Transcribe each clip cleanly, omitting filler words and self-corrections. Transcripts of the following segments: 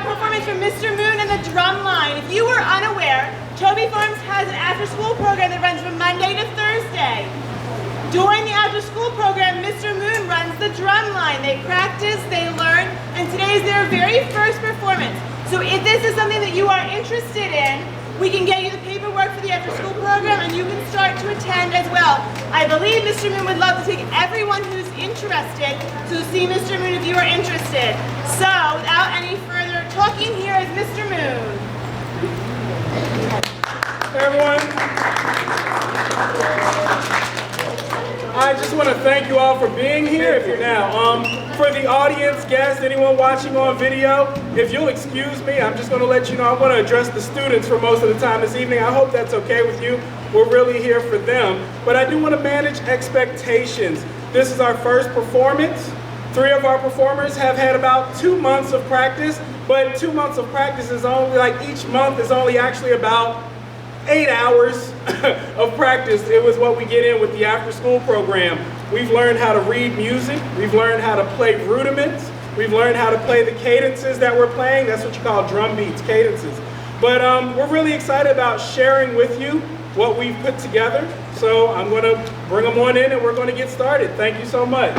performance from Mr. Moon and the Drumline. If you were unaware, Toby Farms has an after-school program that runs from Monday to Thursday. During the after-school program, Mr. Moon runs the Drumline. They practice, they learn, and today is their very first performance. So if this is something that you are interested in, we can get you the paperwork for the after-school program and you can start to attend as well. I believe Mr. Moon would love to take everyone who's interested to see Mr. Moon if you are interested. So, without any further talking, here is Mr. Moon. Hey everyone. I just want to thank you all for being here. If you're now, for the audience, guests, anyone watching on video, if you'll excuse me, I'm just going to let you know I'm going to address the students for most of the time this evening. I hope that's okay with you. We're really here for them. But I do want to manage expectations. This is our first performance. 3 of our performers have had about 2 months of practice, but 2 months of practice is only, like each month is only actually about 8 hours of practice. It was what we get in with the after-school program. We've learned how to read music. We've learned how to play rudiments. We've learned how to play the cadences that we're playing. That's what you call drum beats, cadences. But we're really excited about sharing with you what we've put together. So I'm going to bring them on in and we're going to get started. Thank you so much.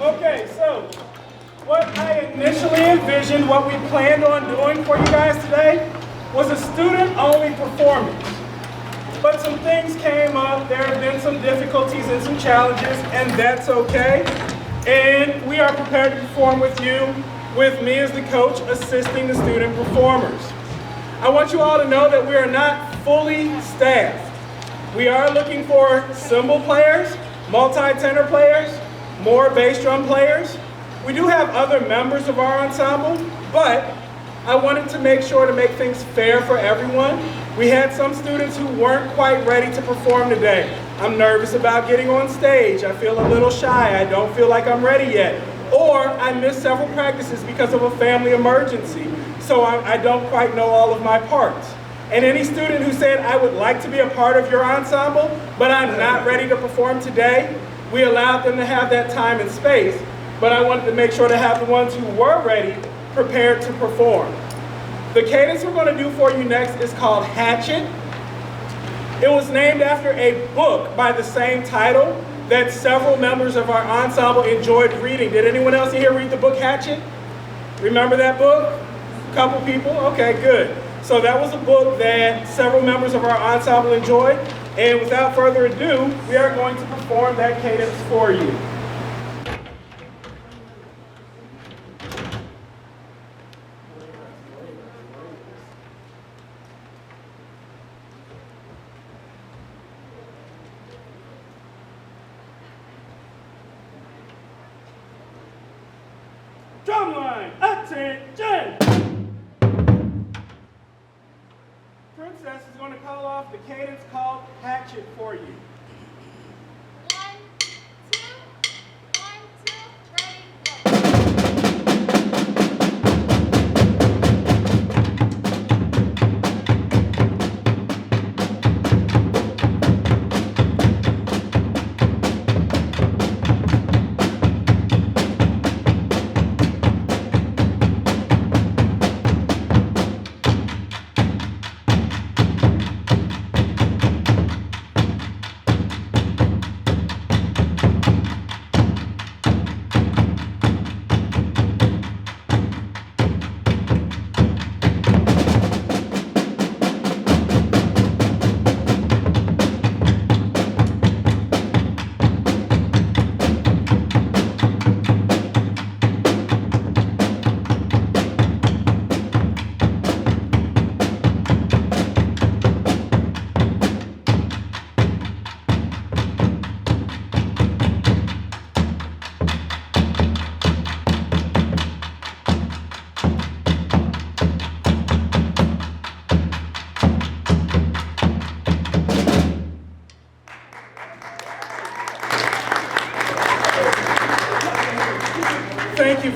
Okay, so what I initially envisioned, what we planned on doing for you guys today, was a student-only performance. But some things came up, there have been some difficulties and some challenges, and that's okay. And we are prepared to perform with you, with me as the coach assisting the student performers. I want you all to know that we are not fully staffed. We are looking for cymbal players, multi-tenor players, more bass drum players. We do have other members of our ensemble, but I wanted to make sure to make things fair for everyone. We had some students who weren't quite ready to perform today. I'm nervous about getting on stage. I feel a little shy. I don't feel like I'm ready yet. Or I missed several practices because of a family emergency, so I don't quite know all of my parts. And any student who said, I would like to be a part of your ensemble, but I'm not ready to perform today, we allowed them to have that time and space, but I wanted to make sure to have the ones who were ready prepared to perform. The cadence we're going to do for you next is called Hatchet. It was named after a book by the same title that several members of our ensemble enjoyed reading. Did anyone else here read the book Hatchet? Remember that book? A couple people? Okay, good. So that was a book that several members of our ensemble enjoyed. And without further ado, we are going to perform that cadence for you. Drumline, attention! Princess is going to call off the cadence called Hatchet for you. 1, 2, 1, 2, ready, go.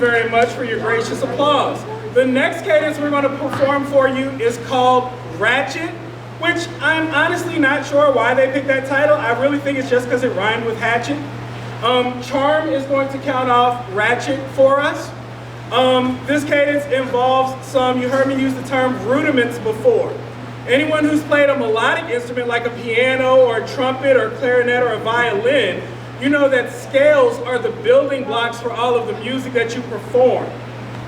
very much for your gracious applause. The next cadence we're going to perform for you is called Ratchet, which I'm honestly not sure why they picked that title. I really think it's just because it rhymed with Hatchet. Charm is going to count off Ratchet for us. This cadence involves some, you heard me use the term rudiments before. Anyone who's played a melodic instrument like a piano or a trumpet or a clarinet or a violin, you know that scales are the building blocks for all of the music that you perform.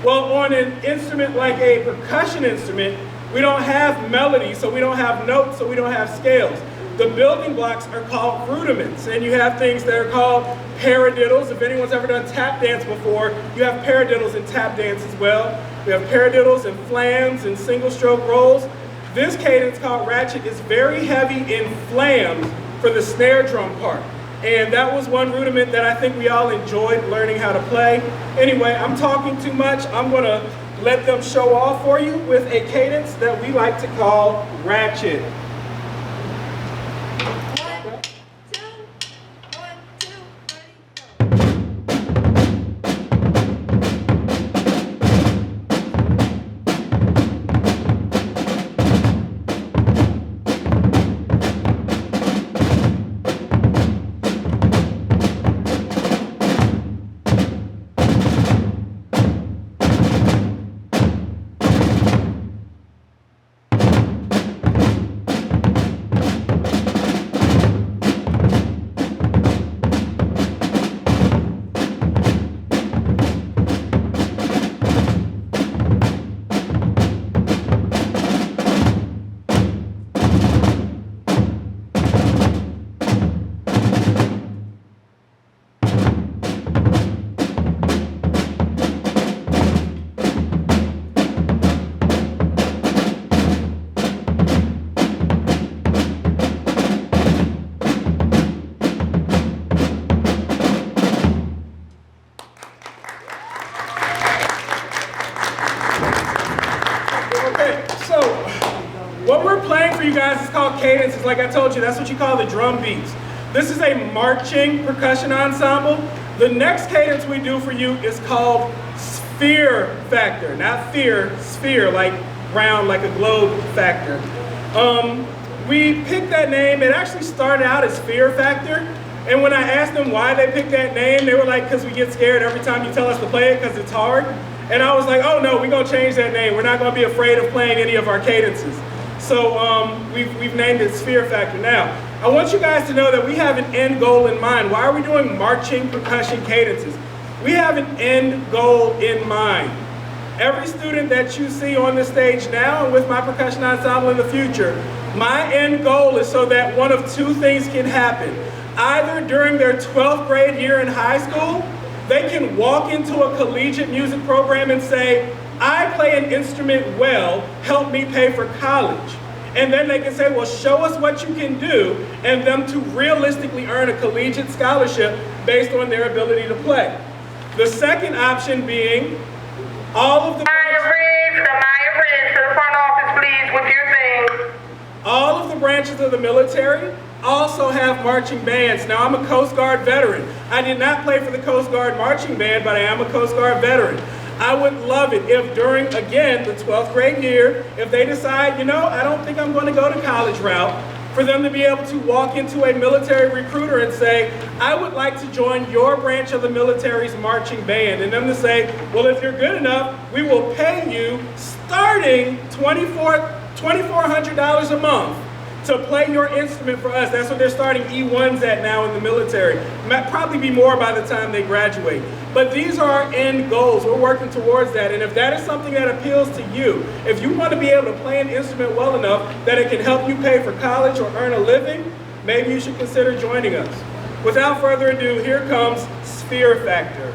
Well, on an instrument like a percussion instrument, we don't have melody, so we don't have notes, so we don't have scales. The building blocks are called rudiments, and you have things that are called paradiddles. If anyone's ever done tap dance before, you have paradiddles in tap dance as well. We have paradiddles and flams and single stroke rolls. This cadence called Ratchet is very heavy in flams for the snare drum part. And that was one rudiment that I think we all enjoyed learning how to play. Anyway, I'm talking too much. I'm gonna let them show off for you with a cadence that we like to call Ratchet. 1, 2, 1, 2, ready, go. Cadences, like I told you, that's what you call the drum beats. This is a marching percussion ensemble. The next cadence we do for you is called Sphere Factor, not fear, sphere, like round, like a globe factor. We picked that name. It actually started out as Fear Factor, and when I asked them why they picked that name, they were like, because we get scared every time you tell us to play it because it's hard. And I was like, oh no, we're gonna change that name. We're not gonna be afraid of playing any of our cadences. So we've named it Sphere Factor. Now, I want you guys to know that we have an end goal in mind. Why are we doing marching percussion cadences? We have an end goal in mind. Every student that you see on the stage now and with my percussion ensemble in the future, my end goal is so that one of two things can happen. Either during their 12th grade year in high school, they can walk into a collegiate music program and say, I play an instrument well, help me pay for college. And then they can say, well, show us what you can do, and them to realistically earn a collegiate scholarship based on their ability to play. The second option being all of the all of the branches of the military also have marching bands. Now, I'm a Coast Guard veteran. I did not play for the Coast Guard marching band, but I am a Coast Guard veteran. I would love it if during, again, the 12th grade year, if they decide, you know, I don't think I'm going to go the college route, for them to be able to walk into a military recruiter and say, I would like to join your branch of the military's marching band. And them to say, well, if you're good enough, we will pay you starting $2,400 a month to play your instrument for us. That's what they're starting E1s at now in the military. Might probably be more by the time they graduate. But these are our end goals. We're working towards that. And if that is something that appeals to you, if you want to be able to play an instrument well enough that it can help you pay for college or earn a living, maybe you should consider joining us. Without further ado, here comes Sphere Factor.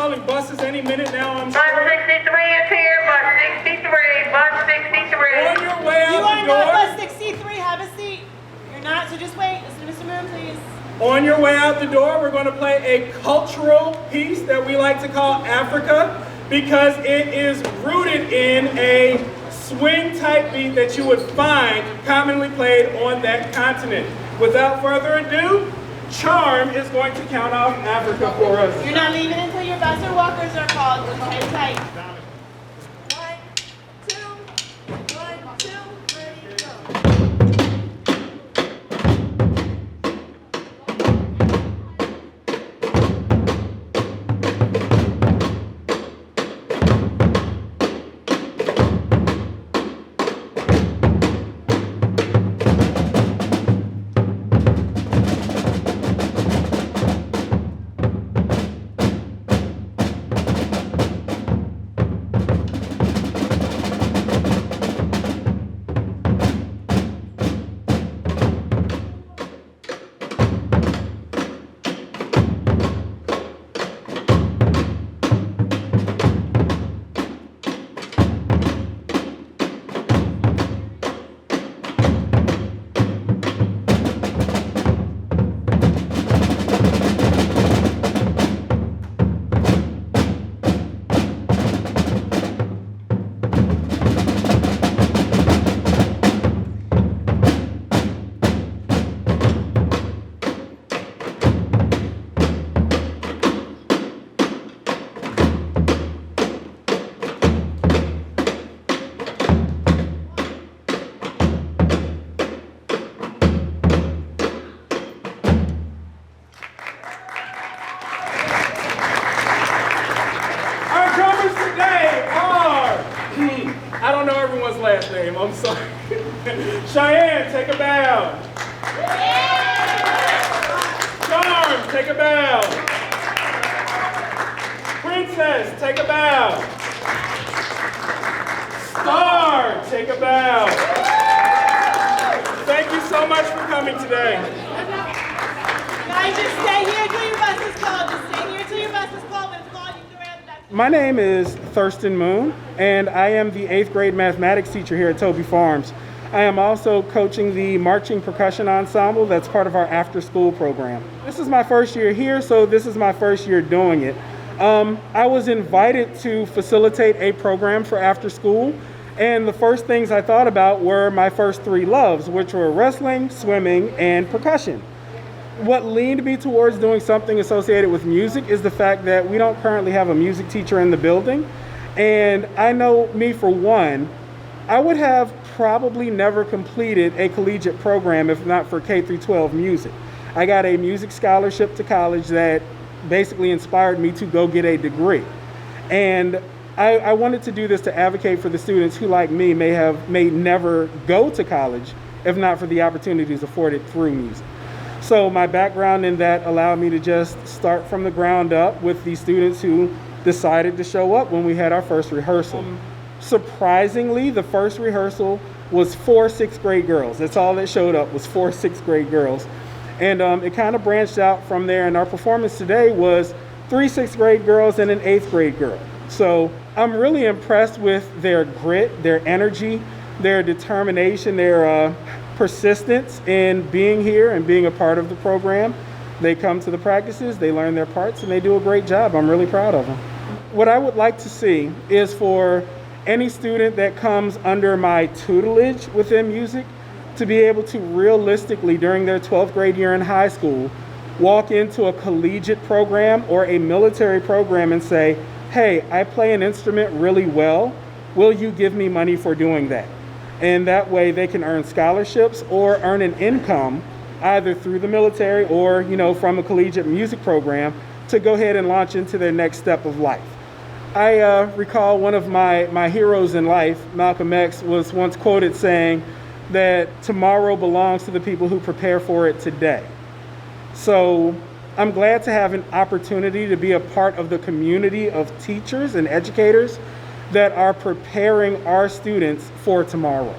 calling buses any minute now, I'm Bus sure. 63 is here, bus 63, bus 63. On your way You out are the not door. bus 63. Have a seat. You're not, so just wait. Listen to Mr. Moon, please. On your way out the door, we're going to play a cultural piece that we like to call Africa because it is rooted in a swing type beat that you would find commonly played on that continent. Without further ado, Charm is going to count off Africa for us. You're not leaving until your bus or walkers are called. Just hang tight. 1, 2, 1, 2, ready, go. Our drummers today are, I don't know everyone's last name, I'm sorry. Cheyenne, take a bow. Charm, take a bow. Princess, take a bow. Star, take a bow. Thank you so much for coming today. Guys, just stay here till your bus is called. Just stay here till your bus is called. When it's called, you can run back. My name is Thurston Moon, and I am the 8th grade mathematics teacher here at Toby Farms. I am also coaching the marching percussion ensemble that's part of our after-school program. This is my first year here, so this is my first year doing it. I was invited to facilitate a program for after school, and the first things I thought about were my first 3 loves, which were wrestling, swimming, and percussion. What leaned me towards doing something associated with music is the fact that we don't currently have a music teacher in the building. And I know me for one, I would have probably never completed a collegiate program if not for K through 12 music. I got a music scholarship to college that basically inspired me to go get a degree. And I wanted to do this to advocate for the students who, like me, may never go to college if not for the opportunities afforded through music. So my background in that allowed me to just start from the ground up with the students who decided to show up when we had our first rehearsal. Surprisingly, the first rehearsal was 4 6th grade girls. That's all that showed up was 4 6th grade girls. And it kind of branched out from there. And our performance today was 3 6th grade girls and an 8th grade girl. So I'm really impressed with their grit, their energy, their determination, their persistence in being here and being a part of the program. They come to the practices, they learn their parts, and they do a great job. I'm really proud of them. What I would like to see is for any student that comes under my tutelage within music to be able to realistically, during their 12th grade year in high school, walk into a collegiate program or a military program and say, hey, I play an instrument really well. Will you give me money for doing that? And that way they can earn scholarships or earn an income either through the military or, from a collegiate music program to go ahead and launch into their next step of life. I recall one of my heroes in life, Malcolm X, was once quoted saying that tomorrow belongs to the people who prepare for it today. So I'm glad to have an opportunity to be a part of the community of teachers and educators that are preparing our students for tomorrow.